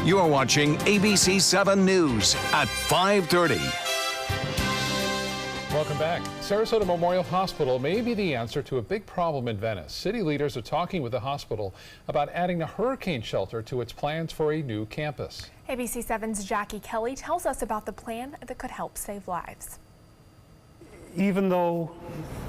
You're watching ABC 7 News at 5:30. Welcome back. Sarasota Memorial Hospital may be the answer to a big problem in Venice. City leaders are talking with the hospital about adding a hurricane shelter to its plans for a new campus. ABC 7's Jackie Kelly tells us about the plan that could help save lives. Even though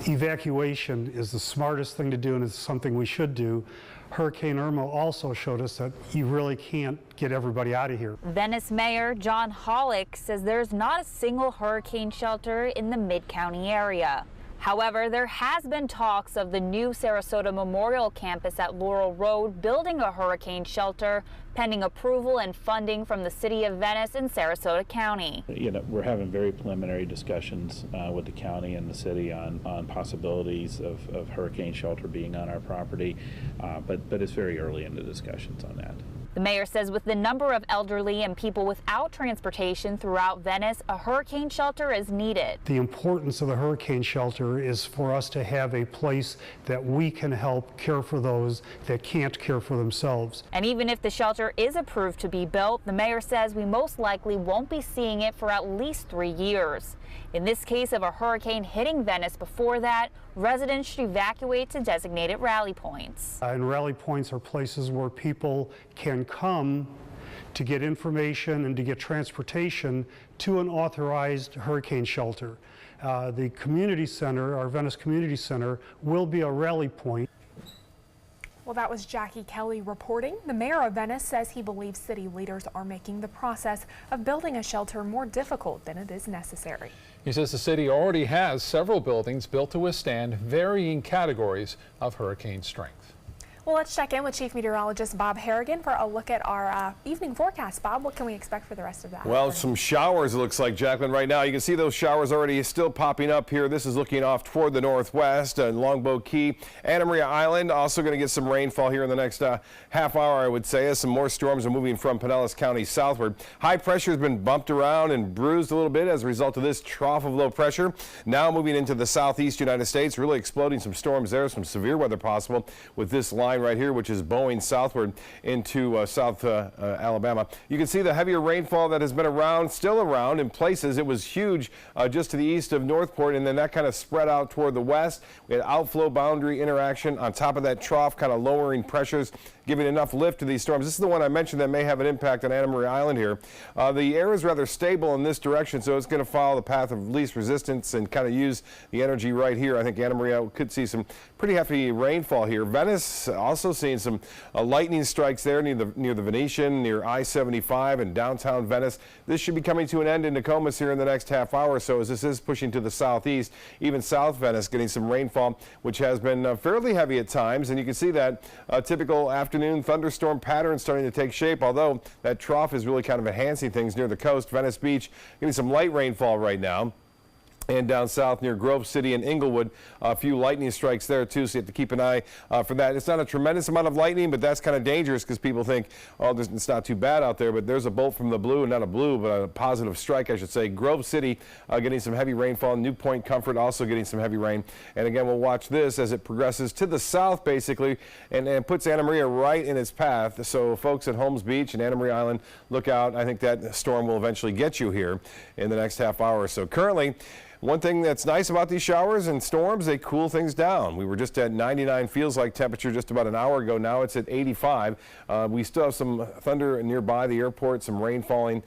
evacuation is the smartest thing to do and is something we should do, Hurricane Irma also showed us that you really can't get everybody out of here. Venice Mayor John Hollick says there's not a single hurricane shelter in the Mid-County area. However, there has been talks of the new Sarasota Memorial campus at Laurel Road building a hurricane shelter pending approval and funding from the City of Venice and Sarasota County. We're having very preliminary discussions with the county and the city on possibilities of hurricane shelter being on our property, but it's very early in the discussions on that. The mayor says with the number of elderly and people without transportation throughout Venice, a hurricane shelter is needed. The importance of the hurricane shelter is for us to have a place that we can help care for those that can't care for themselves. And even if the shelter is approved to be built, the mayor says we most likely won't be seeing it for at least 3 years. In this case of a hurricane hitting Venice before that, residents should evacuate to designated rally points. And rally points are places where people can come to get information and to get transportation to an authorized hurricane shelter. The community center, our Venice Community Center, will be a rally point. Well, that was Jackie Kelly reporting. The mayor of Venice says he believes city leaders are making the process of building a shelter more difficult than it is necessary. He says the city already has several buildings built to withstand varying categories of hurricane strength. Well, let's check in with Chief Meteorologist Bob Harrigan for a look at our evening forecast. Bob, what can we expect for the rest of that? Well, some showers, it looks like, Jacqueline, right now. You can see those showers already still popping up here. This is looking off toward the northwest and Longboat Key. Anna Maria Island also going to get some rainfall here in the next half hour, I would say, as some more storms are moving from Pinellas County southward. High pressure has been bumped around and bruised a little bit as a result of this trough of low pressure. Now moving into the southeast United States, really exploding some storms there, some severe weather possible with this line right here, which is bowing southward into South Alabama. You can see the heavier rainfall that has been around, still around in places. It was huge just to the east of Northport, and then that kind of spread out toward the west. We had outflow boundary interaction on top of that trough, kind of lowering pressures, giving enough lift to these storms. This is the one I mentioned that may have an impact on Anna Maria Island here. The air is rather stable in this direction, so it's going to follow the path of least resistance and kind of use the energy right here. I think Anna Maria could see some pretty hefty rainfall here. Venice also seeing some lightning strikes there near the Venetian, near I-75 and downtown Venice. This should be coming to an end in Nokomis here in the next half hour or so, as this is pushing to the southeast. Even South Venice getting some rainfall, which has been fairly heavy at times, and you can see that typical afternoon thunderstorm pattern starting to take shape, although that trough is really kind of enhancing things near the coast. Venice Beach getting some light rainfall right now. And down south near Grove City and Inglewood, a few lightning strikes there too, so you have to keep an eye for that. It's not a tremendous amount of lightning, but that's kind of dangerous because people think, oh, it's not too bad out there, but there's a bolt from the blue, not a blue, but a positive strike, I should say. Grove City getting some heavy rainfall. New Point Comfort also getting some heavy rain. And again, we'll watch this as it progresses to the south, basically, and puts Anna Maria right in its path. So folks at Holmes Beach and Anna Maria Island, look out. I think that storm will eventually get you here in the next half hour or so. Currently, one thing that's nice about these showers and storms, they cool things down. We were just at 99 feels like temperature just about an hour ago. Now it's at 85. We still have some thunder nearby the airport, some rain falling.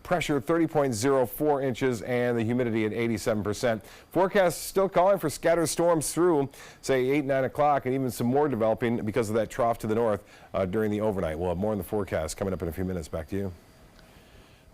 Pressure 30.04 inches and the humidity at 87%. Forecast still calling for scattered storms through, say, 8, 9 o'clock, and even some more developing because of that trough to the north during the overnight. We'll have more in the forecast coming up in a few minutes. Back to you.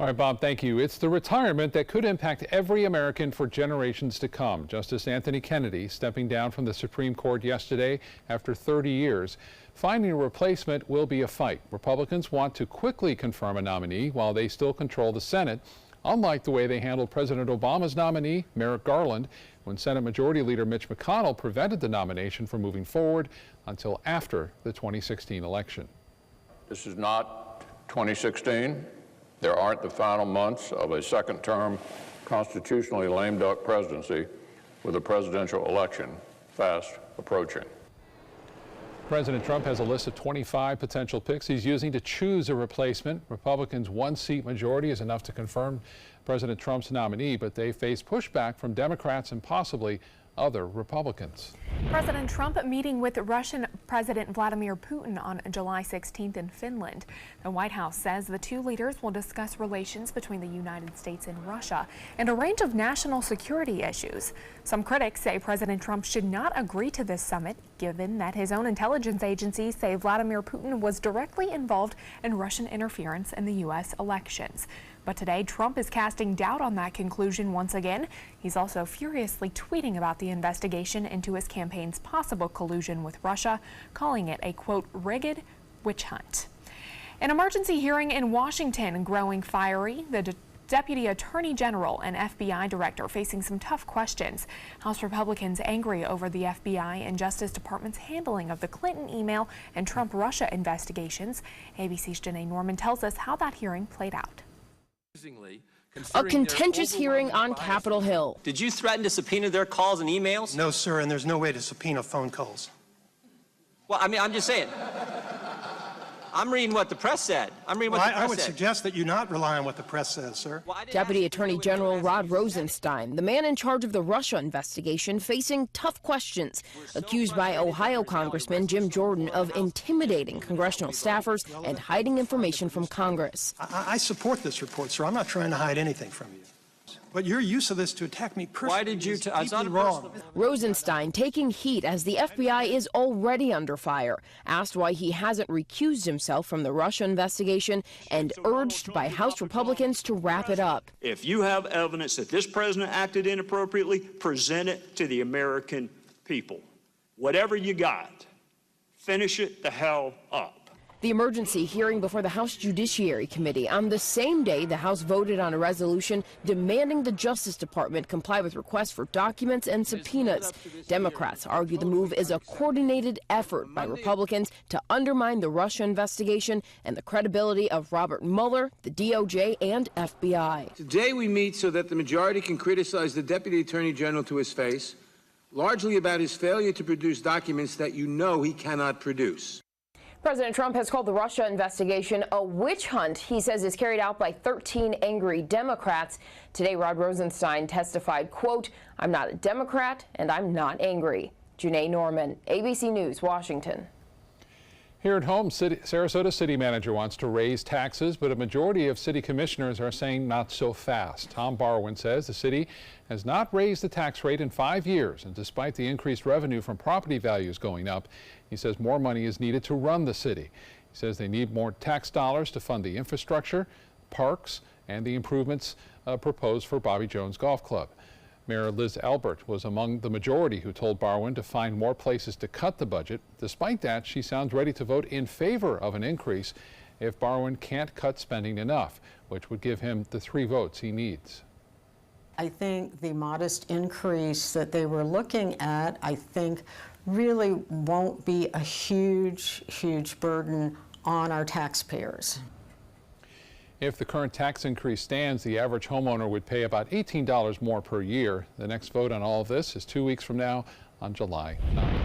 All right, Bob, thank you. It's the retirement that could impact every American for generations to come. Justice Anthony Kennedy stepping down from the Supreme Court yesterday after 30 years. Finding a replacement will be a fight. Republicans want to quickly confirm a nominee while they still control the Senate, unlike the way they handled President Obama's nominee, Merrick Garland, when Senate Majority Leader Mitch McConnell prevented the nomination from moving forward until after the 2016 election. This is not 2016. There aren't the final months of a second-term constitutionally lame duck presidency with a presidential election fast approaching. President Trump has a list of 25 potential picks he's using to choose a replacement. Republicans' one-seat majority is enough to confirm President Trump's nominee, but they face pushback from Democrats and possibly other Republicans. President Trump meeting with Russian President Vladimir Putin on July 16th in Finland. The White House says the two leaders will discuss relations between the United States and Russia and a range of national security issues. Some critics say President Trump should not agree to this summit, given that his own intelligence agencies say Vladimir Putin was directly involved in Russian interference in the U.S. elections. But today, Trump is casting doubt on that conclusion once again. He's also furiously tweeting about the investigation into his campaign's possible collusion with Russia, calling it a, quote, rigged witch hunt. An emergency hearing in Washington growing fiery. The Deputy Attorney General and FBI Director facing some tough questions. House Republicans angry over the FBI and Justice Department's handling of the Clinton email and Trump-Russia investigations. ABC's Janae Norman tells us how that hearing played out. A contentious hearing on Capitol Hill. Did you threaten to subpoena their calls and emails? No, sir, and there's no way to subpoena phone calls. Well, I mean, I'm just saying. I'm reading what the press said. I would suggest that you not rely on what the press says, sir. Deputy Attorney General Rod Rosenstein, the man in charge of the Russia investigation, facing tough questions, accused by Ohio Congressman Jim Jordan of intimidating congressional staffers and hiding information from Congress. I support this report, sir. I'm not trying to hide anything from you. But your use of this to attack me personally Why did you is deeply wrong. Rosenstein taking heat as the FBI is already under fire, asked why he hasn't recused himself from the Russia investigation, and urged by House Republicans to wrap it up. If you have evidence that this president acted inappropriately, present it to the American people. Whatever you got, finish it the hell up. The emergency hearing before the House Judiciary Committee on the same day the House voted on a resolution demanding the Justice Department comply with requests for documents and subpoenas. Democrats argue the move is a coordinated effort by Republicans to undermine the Russia investigation and the credibility of Robert Mueller, the DOJ, and FBI. Today we meet so that the majority can criticize the Deputy Attorney General to his face, largely about his failure to produce documents that you know he cannot produce. President Trump has called the Russia investigation a witch hunt he says is carried out by 13 angry Democrats. Today, Rod Rosenstein testified, quote, "I'm not a Democrat and I'm not angry." Janae Norman, ABC News, Washington. Here at home, Sarasota City Manager wants to raise taxes, but a majority of city commissioners are saying not so fast. Tom Barwin says the city has not raised the tax rate in 5 years, and despite the increased revenue from property values going up, he says more money is needed to run the city. He says they need more tax dollars to fund the infrastructure, parks, and the improvements proposed for Bobby Jones Golf Club. Mayor Liz Albert was among the majority who told Barwin to find more places to cut the budget. Despite that, she sounds ready to vote in favor of an increase if Barwin can't cut spending enough, which would give him the 3 votes he needs. I think the modest increase that they were looking at, I think, really won't be a huge burden on our taxpayers. If the current tax increase stands, the average homeowner would pay about $18 more per year. The next vote on all of this is 2 weeks from now on July 9th.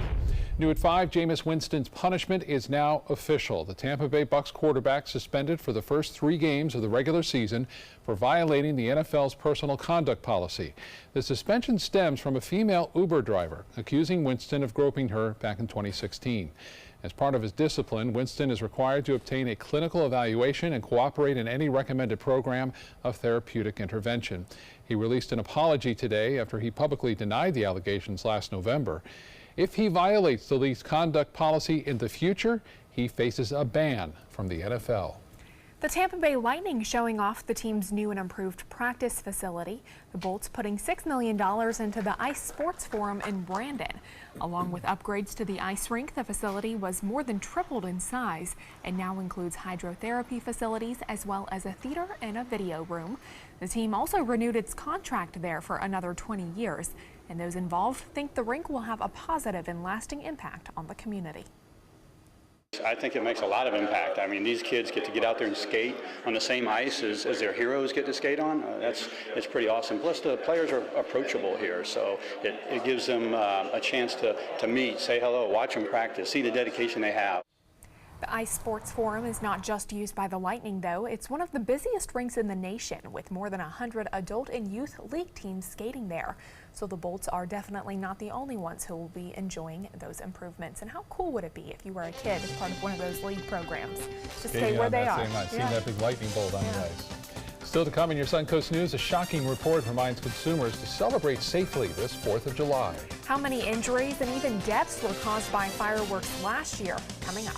New at 5, Jameis Winston's punishment is now official. The Tampa Bay Bucs quarterback suspended for the first 3 games of the regular season for violating the NFL's personal conduct policy. The suspension stems from a female Uber driver accusing Winston of groping her back in 2016. As part of his discipline, Winston is required to obtain a clinical evaluation and cooperate in any recommended program of therapeutic intervention. He released an apology today after he publicly denied the allegations last November. If he violates the league's conduct policy in the future, he faces a ban from the NFL. The Tampa Bay Lightning showing off the team's new and improved practice facility. The Bolts putting $6 million into the Ice Sports Forum in Brandon. Along with upgrades to the ice rink, the facility was more than tripled in size and now includes hydrotherapy facilities as well as a theater and a video room. The team also renewed its contract there for another 20 years, and those involved think the rink will have a positive and lasting impact on the community. I think it makes a lot of impact. I mean, these kids get to get out there and skate on the same ice as their heroes get to skate on. It's pretty awesome. Plus, the players are approachable here, so it gives them a chance to meet, say hello, watch them practice, see the dedication they have. The Ice Sports Forum is not just used by the Lightning, though. It's one of the busiest rinks in the nation, with more than 100 adult and youth league teams skating there. So the Bolts are definitely not the only ones who will be enjoying those improvements. And how cool would it be if you were a kid as part of one of those league programs to stay where they are? Seeing that big lightning bolt on the ice. Still to come in your Suncoast News, a shocking report reminds consumers to celebrate safely this 4th of July. How many injuries and even deaths were caused by fireworks last year? Coming up.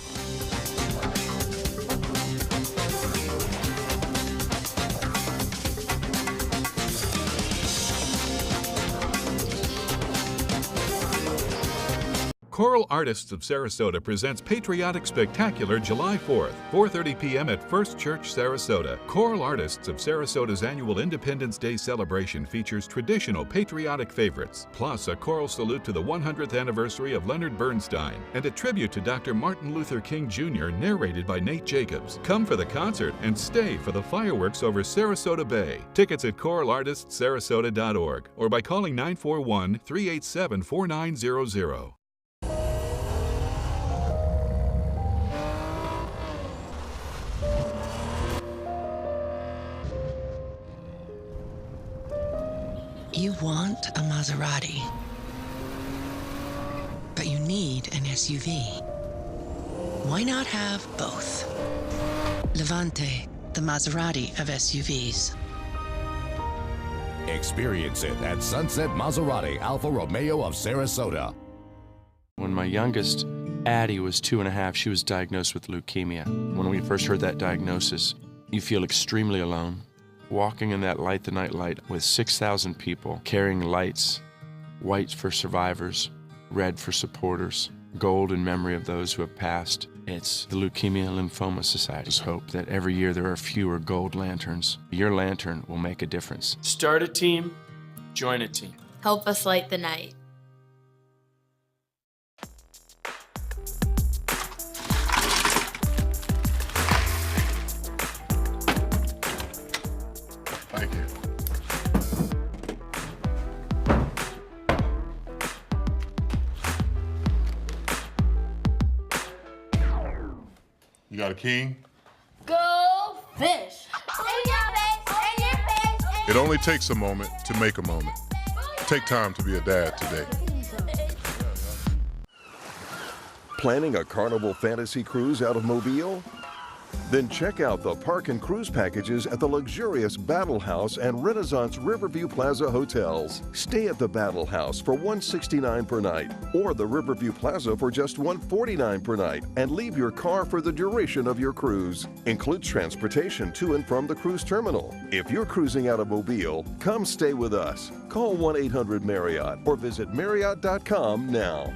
Choral Artists of Sarasota presents Patriotic Spectacular July 4th, 4:30 p.m. at First Church, Sarasota. Choral Artists of Sarasota's annual Independence Day celebration features traditional patriotic favorites, plus a choral salute to the 100th anniversary of Leonard Bernstein and a tribute to Dr. Martin Luther King Jr. narrated by Nate Jacobs. Come for the concert and stay for the fireworks over Sarasota Bay. Tickets at choralartistsarasota.org or by calling 941-387-4900. You want a Maserati, but you need an SUV. Why not have both? Levante, the Maserati of SUVs. Experience it at Sunset Maserati Alfa Romeo of Sarasota. When my youngest, Addie, was 2.5, she was diagnosed with leukemia. When we first heard that diagnosis, you feel extremely alone. Walking in that Light the Night light with 6,000 people carrying lights, white for survivors, red for supporters, gold in memory of those who have passed. It's the Leukemia Lymphoma Society's hope that every year there are fewer gold lanterns. Your lantern will make a difference. Start a team, join a team. Help us light the night. Thank you. You got a king? Go fish! It only takes a moment to make a moment. Take time to be a dad today. Planning a Carnival Fantasy Cruise out of Mobile? Then check out the park and cruise packages at the luxurious Battle House and Renaissance Riverview Plaza hotels. Stay at the Battle House for $169 per night or the Riverview Plaza for just $149 per night and leave your car for the duration of your cruise. Includes transportation to and from the cruise terminal. If you're cruising out of Mobile, come stay with us. Call 1-800-MARRIOTT or visit Marriott.com now.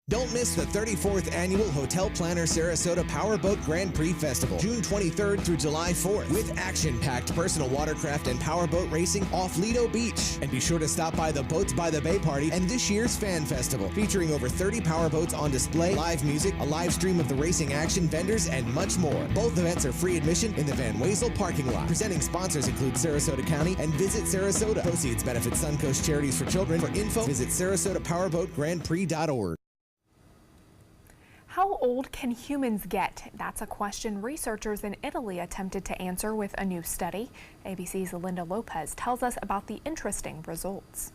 Don't miss the 34th Annual Hotel Planner Sarasota Powerboat Grand Prix Festival, June 23rd through July 4th, with action-packed personal watercraft and powerboat racing off Lido Beach. And be sure to stop by the Boats by the Bay Party and this year's Fan Festival, featuring over 30 powerboats on display, live music, a live stream of the racing action, vendors, and much more. Both events are free admission in the Van Wezel parking lot. Presenting sponsors include Sarasota County and Visit Sarasota. Proceeds benefit Suncoast Charities for Children. For info, visit SarasotaPowerboatGrandPrix.org. How old can humans get? That's a question researchers in Italy attempted to answer with a new study. ABC's Linda Lopez tells us about the interesting results.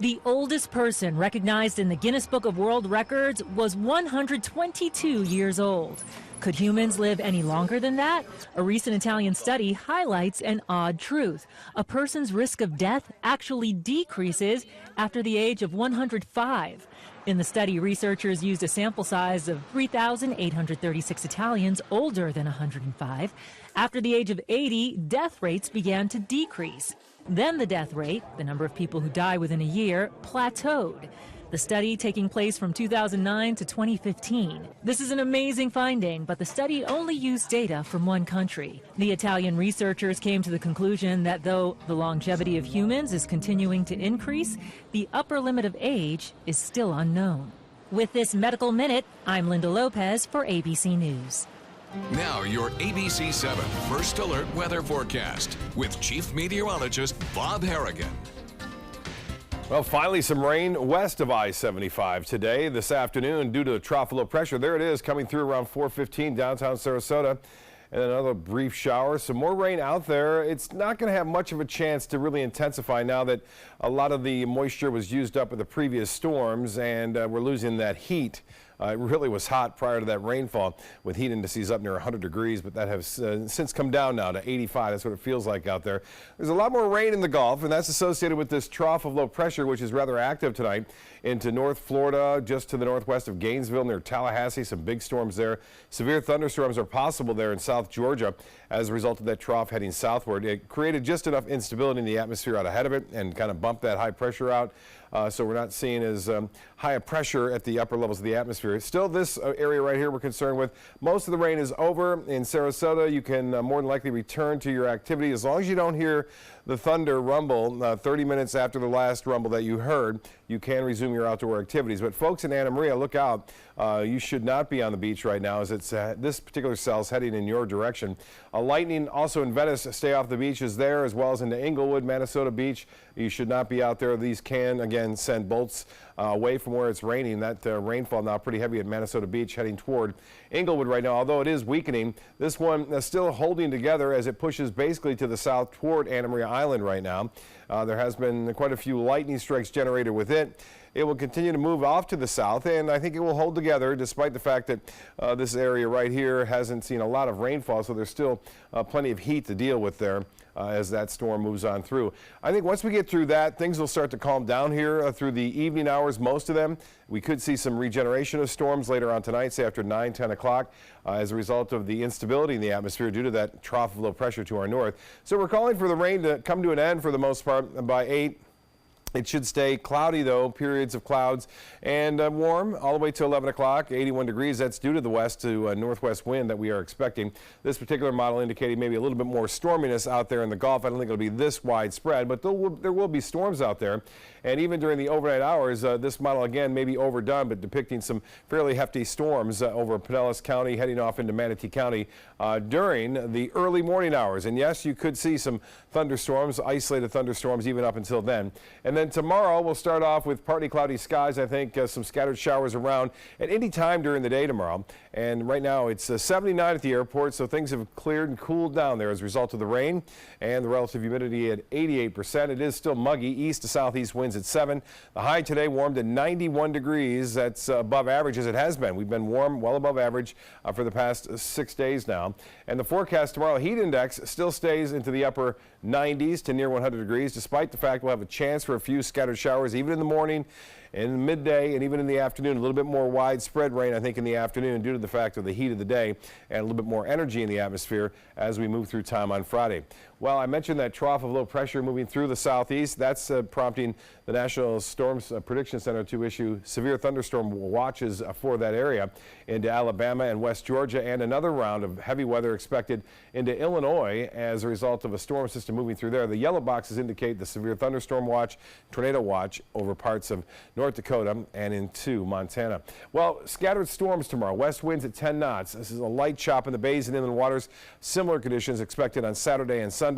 The oldest person recognized in the Guinness Book of World Records was 122 years old. Could humans live any longer than that? A recent Italian study highlights an odd truth. A person's risk of death actually decreases after the age of 105. In the study, researchers used a sample size of 3,836 Italians older than 105. After the age of 80, death rates began to decrease. Then the death rate, the number of people who die within a year, plateaued. The study taking place from 2009 to 2015. This is an amazing finding, but the study only used data from one country. The Italian researchers came to the conclusion that though the longevity of humans is continuing to increase, the upper limit of age is still unknown. With this Medical Minute, I'm Linda Lopez for ABC News. Now your ABC 7 First Alert weather forecast with Chief Meteorologist Bob Harrigan. Well, finally some rain west of I-75 today, this afternoon, due to the trough of low pressure. There it is, coming through around 4:15 downtown Sarasota. And another brief shower. Some more rain out there. It's not going to have much of a chance to really intensify now that a lot of the moisture was used up with the previous storms, and we're losing that heat. It really was hot prior to that rainfall with heat indices up near 100 degrees, but that has since come down now to 85. That's what it feels like out there. There's a lot more rain in the Gulf, and that's associated with this trough of low pressure, which is rather active tonight into North Florida, just to the northwest of Gainesville, near Tallahassee. Some big storms there. Severe thunderstorms are possible there in South Georgia as a result of that trough heading southward. It created just enough instability in the atmosphere out ahead of it and kind of bumped that high pressure out. So we're not seeing as high a pressure at the upper levels of the atmosphere. Still, this area right here we're concerned with. Most of the rain is over. In Sarasota, you can more than likely return to your activity as long as you don't hear the thunder rumble 30 minutes after the last rumble that you heard. You can resume your outdoor activities. But folks in Anna Maria, look out. You should not be on the beach right now as it's this particular cell is heading in your direction. Lightning also in Venice. Stay off the beaches there, as well as into Inglewood, Minnesota Beach. You should not be out there. These can, again, send bolts away from where it's raining. That rainfall now pretty heavy at Minnesota Beach heading toward Inglewood right now. Although it is weakening, this one is still holding together as it pushes basically to the south toward Anna Maria Island right now. There has been quite a few lightning strikes generated with it. It will continue to move off to the south, and I think it will hold together despite the fact that this area right here hasn't seen a lot of rainfall, so there's still plenty of heat to deal with there as that storm moves on through. I think once we get through that, things will start to calm down here through the evening hours, most of them. We could see some regeneration of storms later on tonight, say after 9, 10 o'clock, as a result of the instability in the atmosphere due to that trough of low pressure to our north. So we're calling for the rain to come to an end for the most part by 8. It should stay cloudy, though, periods of clouds, and warm all the way to 11 o'clock, 81 degrees. That's due to the west to northwest wind that we are expecting. This particular model indicating maybe a little bit more storminess out there in the Gulf. I don't think it'll be this widespread, but there will be storms out there. And even during the overnight hours, this model, again, may be overdone, but depicting some fairly hefty storms over Pinellas County, heading off into Manatee County during the early morning hours. And yes, you could see some thunderstorms, isolated thunderstorms, even up until then. And then tomorrow, we'll start off with partly cloudy skies. I think some scattered showers around at any time during the day tomorrow. And right now, it's 79 at the airport, so things have cleared and cooled down there as a result of the rain and the relative humidity at 88%. It is still muggy, east to southeast winds at 7. The high today warmed to 91 degrees. That's above average as it has been. We've been warm, well above average for the past 6 days now. And the forecast tomorrow, heat index still stays into the upper 90s to near 100 degrees, despite the fact we'll have a chance for a few scattered showers even in the morning, in midday, and even in the afternoon. A little bit more widespread rain, I think, in the afternoon due to the fact of the heat of the day and a little bit more energy in the atmosphere as we move through time on Friday. Well, I mentioned that trough of low pressure moving through the southeast. That's prompting the National Storms Prediction Center to issue severe thunderstorm watches for that area into Alabama and West Georgia, and another round of heavy weather expected into Illinois as a result of a storm system moving through there. The yellow boxes indicate the severe thunderstorm watch, tornado watch over parts of North Dakota and into Montana. Well, scattered storms tomorrow. West winds at 10 knots. This is a light chop in the bays and inland waters. Similar conditions expected on Saturday and Sunday.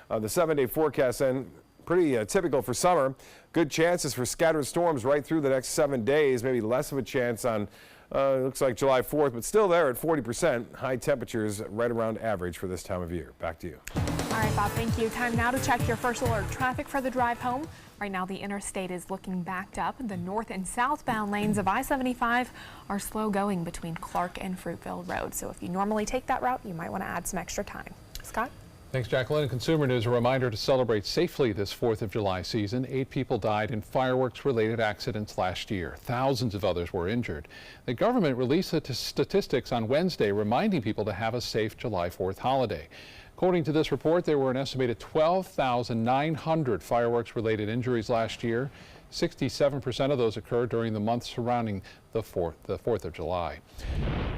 The 7-day forecast and pretty typical for summer. Good chances for scattered storms right through the next 7 days. Maybe less of a chance on looks like July 4th, but still there at 40%. High temperatures right around average for this time of year. Back to you. All right, Bob, thank you. Time now to check your first alert traffic for the drive home. Right now, the interstate is looking backed up. The north and southbound lanes of I-75 are slow going between Clark and Fruitville Road. So if you normally take that route, you might want to add some extra time. Scott? Thanks, Jacqueline. In Consumer News, a reminder to celebrate safely this 4th of July season. 8 people died in fireworks-related accidents last year. Thousands of others were injured. The government released the statistics on Wednesday, reminding people to have a safe July 4th holiday. According to this report, there were an estimated 12,900 fireworks-related injuries last year. 67% of those occurred during the month surrounding the 4th of July.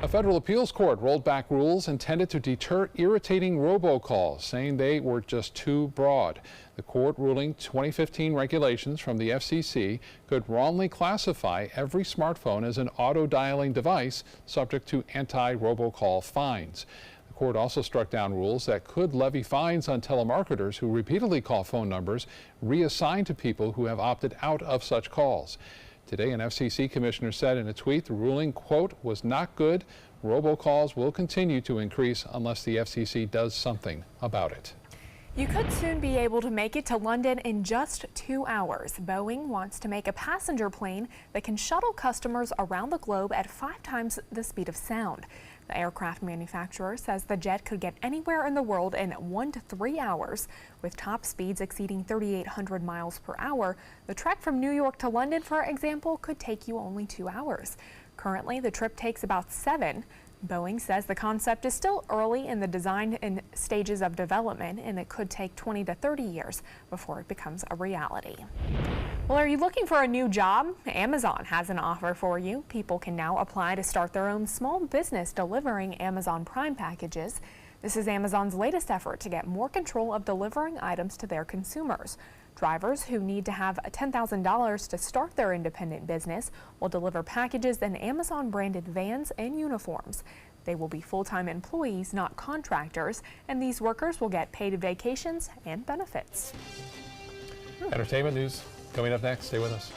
A federal appeals court rolled back rules intended to deter irritating robocalls, saying they were just too broad. The court ruling 2015 regulations from the FCC could wrongly classify every smartphone as an auto-dialing device subject to anti-robocall fines. The court also struck down rules that could levy fines on telemarketers who repeatedly call phone numbers reassigned to people who have opted out of such calls. Today, an FCC commissioner said in a tweet the ruling, quote, was not good. Robocalls will continue to increase unless the FCC does something about it. You could soon be able to make it to London in just 2 hours. Boeing wants to make a passenger plane that can shuttle customers around the globe at 5 times the speed of sound. The aircraft manufacturer says the jet could get anywhere in the world in 1 to 3 hours. With top speeds exceeding 3,800 miles per hour, the trek from New York to London, for example, could take you only 2 hours. Currently, the trip takes about 7. Boeing says the concept is still early in the design and stages of development, and it could take 20 to 30 years before it becomes a reality. Well, are you looking for a new job? Amazon has an offer for you. People can now apply to start their own small business delivering Amazon Prime packages. This is Amazon's latest effort to get more control of delivering items to their consumers. Drivers who need to have $10,000 to start their independent business will deliver packages in Amazon-branded vans and uniforms. They will be full-time employees, not contractors, and these workers will get paid vacations and benefits. Entertainment news coming up next. Stay with us.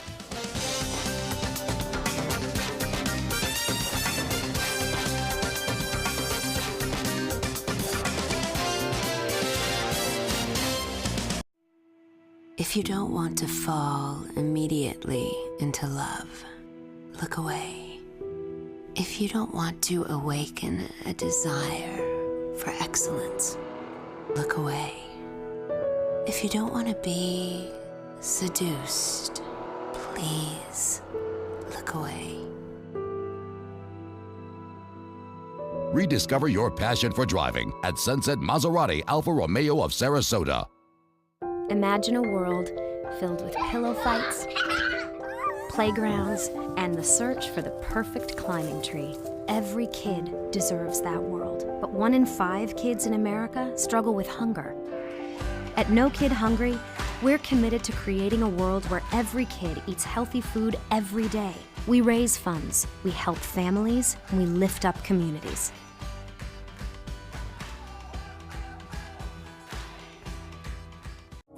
If you don't want to fall immediately into love, look away. If you don't want to awaken a desire for excellence, look away. If you don't want to be seduced, please look away. Rediscover your passion for driving at Sunset Maserati Alfa Romeo of Sarasota. Imagine a world filled with pillow fights, playgrounds, and the search for the perfect climbing tree. Every kid deserves that world, but 1 in 5 kids in America struggle with hunger. At No Kid Hungry, we're committed to creating a world where every kid eats healthy food every day. We raise funds, we help families, and we lift up communities.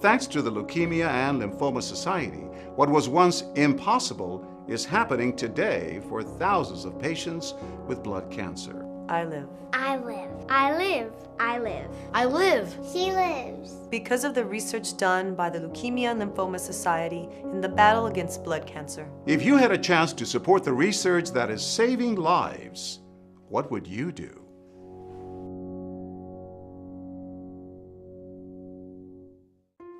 Thanks to the Leukemia and Lymphoma Society, what was once impossible is happening today for thousands of patients with blood cancer. I live. I live. I live. I live. I live. She lives. Because of the research done by the Leukemia and Lymphoma Society in the battle against blood cancer. If you had a chance to support the research that is saving lives, what would you do?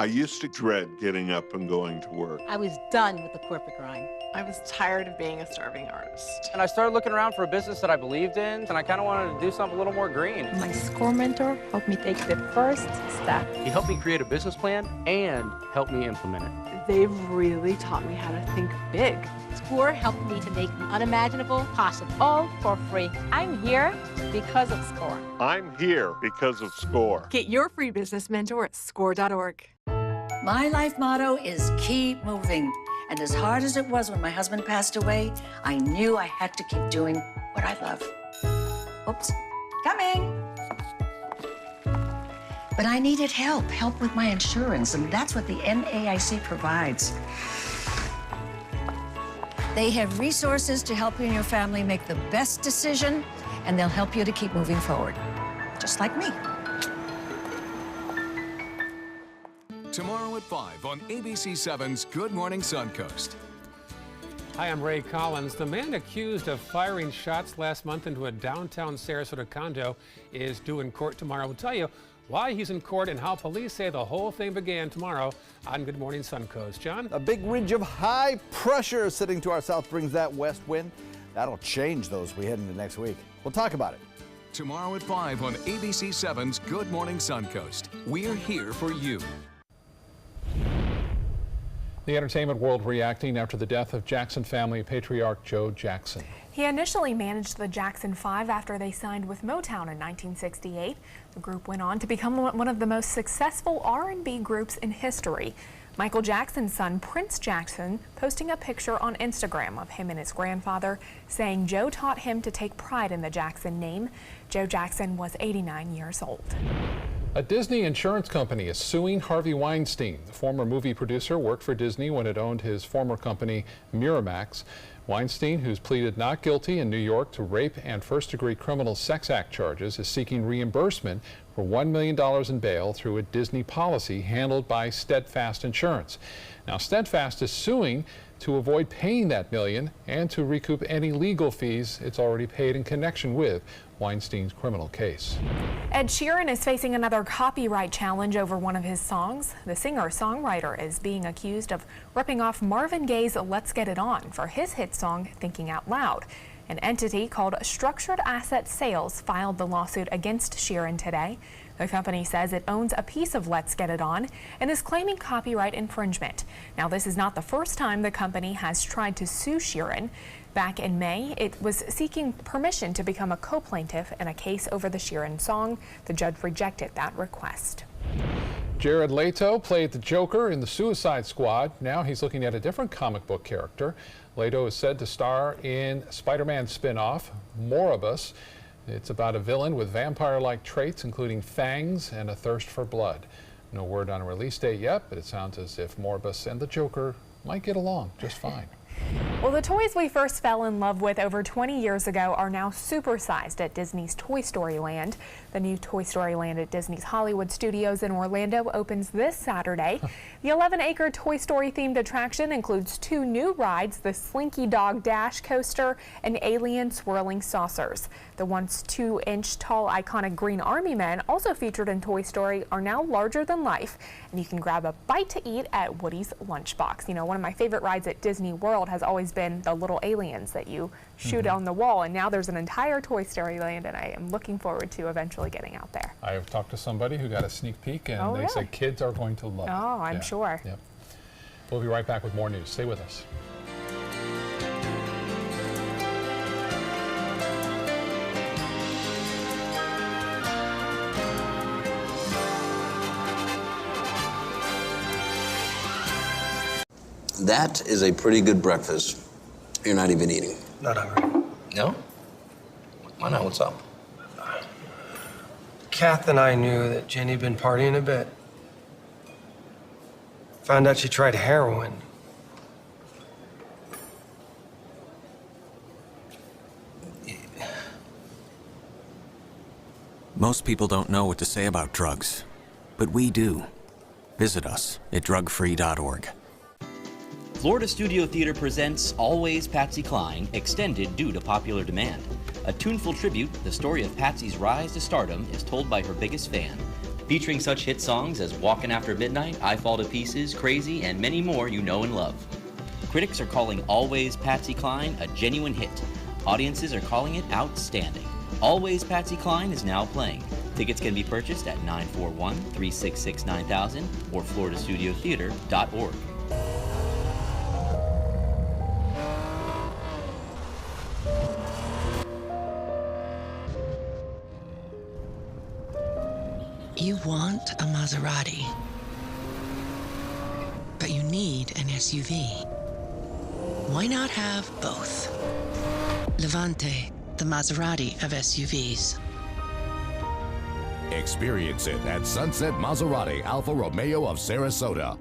I used to dread getting up and going to work. I was done with the corporate grind. I was tired of being a starving artist. And I started looking around for a business that I believed in, and I kind of wanted to do something a little more green. My SCORE mentor helped me take the first step. He helped me create a business plan and helped me implement it. They've really taught me how to think big. SCORE helped me to make the unimaginable possible, all for free. I'm here because of SCORE. I'm here because of SCORE. Get your free business mentor at SCORE.org. My life motto is keep moving. And as hard as it was when my husband passed away, I knew I had to keep doing what I love. Oops, coming. But I needed help with my insurance, and that's what the NAIC provides. They have resources to help you and your family make the best decision, and they'll help you to keep moving forward, just like me. Tomorrow at 5 on ABC7's Good Morning Suncoast. Hi, I'm Ray Collins. The man accused of firing shots last month into a downtown Sarasota condo is due in court tomorrow. We'll tell you why he's in court and how police say the whole thing began tomorrow on Good Morning Suncoast. John? A big ridge of high pressure sitting to our south brings that west wind. That'll change those as we head into next week. We'll talk about it. Tomorrow at 5 on ABC7's Good Morning Suncoast. We're here for you. The entertainment world reacting after the death of Jackson family patriarch Joe Jackson. He initially managed the Jackson 5 after they signed with Motown in 1968. The group went on to become one of the most successful R&B groups in history. Michael Jackson's son, Prince Jackson, posting a picture on Instagram of him and his grandfather, saying Joe taught him to take pride in the Jackson name. Joe Jackson was 89 years old. A Disney insurance company is suing Harvey Weinstein. The former movie producer worked for Disney when it owned his former company, Miramax. Weinstein, who's pleaded not guilty in New York to rape and first-degree criminal sex act charges, is seeking reimbursement for $1 million in bail through a Disney policy handled by Steadfast Insurance. Now, Steadfast is suing to avoid paying that million and to recoup any legal fees it's already paid in connection with Weinstein's criminal case. Ed Sheeran is facing another copyright challenge over one of his songs. The singer-songwriter is being accused of ripping off Marvin Gaye's Let's Get It On for his hit song Thinking Out Loud. An entity called Structured Asset Sales filed the lawsuit against Sheeran today. The company says it owns a piece of Let's Get It On and is claiming copyright infringement. Now, this is not the first time the company has tried to sue Sheeran. Back in May, it was seeking permission to become a co-plaintiff in a case over the Sheeran song. The judge rejected that request. Jared Leto played the Joker in the Suicide Squad. Now he's looking at a different comic book character. Leto is said to star in Spider-Man spin-off, Morbius. It's about a villain with vampire-like traits, including fangs and a thirst for blood. No word on a release date yet, but it sounds as if Morbius and the Joker might get along just fine. Well, the toys we first fell in love with over 20 years ago are now supersized at Disney's Toy Story Land. The new Toy Story Land at Disney's Hollywood Studios in Orlando opens this Saturday. The 11-acre Toy Story themed attraction includes 2 new rides, the Slinky Dog Dash Coaster and Alien Swirling Saucers. The once 2-inch tall iconic Green Army Men, also featured in Toy Story, are now larger than life, and you can grab a bite to eat at Woody's Lunchbox. You know, one of my favorite rides at Disney World has always been the little aliens that you shoot on the wall, and now there's an entire Toy Story Land, and I am looking forward to eventually getting out there. I have talked to somebody who got a sneak peek, and they said kids are going to love it. Oh, I'm sure. Yep. We'll be right back with more news. Stay with us. That is a pretty good breakfast. You're not even eating. Not hungry. No? Why not? What's up? Kath and I knew that Jenny'd been partying a bit. Found out she tried heroin. Most people don't know what to say about drugs, but we do. Visit us at drugfree.org. Florida Studio Theater presents Always Patsy Cline, extended due to popular demand. A tuneful tribute, the story of Patsy's rise to stardom is told by her biggest fan. Featuring such hit songs as Walkin' After Midnight, I Fall to Pieces, Crazy, and many more you know and love. Critics are calling Always Patsy Cline a genuine hit. Audiences are calling it outstanding. Always Patsy Cline is now playing. Tickets can be purchased at 941-366-9000 or floridastudiotheater.org. You want a Maserati, but you need an SUV. Why not have both? Levante, the Maserati of SUVs. Experience it at Sunset Maserati Alfa Romeo of Sarasota.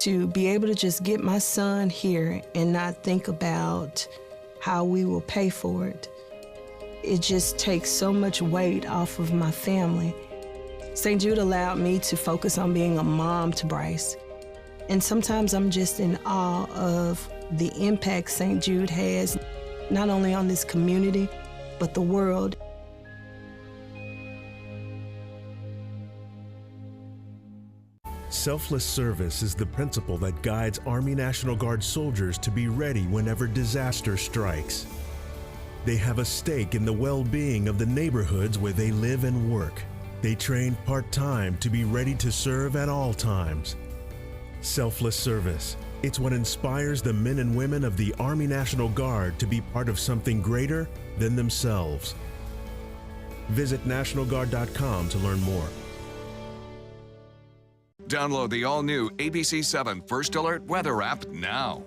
To be able to just get my son here and not think about how we will pay for it, it just takes so much weight off of my family. St. Jude allowed me to focus on being a mom to Bryce. And sometimes I'm just in awe of the impact St. Jude has, not only on this community, but the world. Selfless service is the principle that guides Army National Guard soldiers to be ready whenever disaster strikes. They have a stake in the well-being of the neighborhoods where they live and work. They train part-time to be ready to serve at all times. Selfless service. It's what inspires the men and women of the Army National Guard to be part of something greater than themselves. Visit NationalGuard.com to learn more. Download the all-new ABC 7 First Alert Weather app now.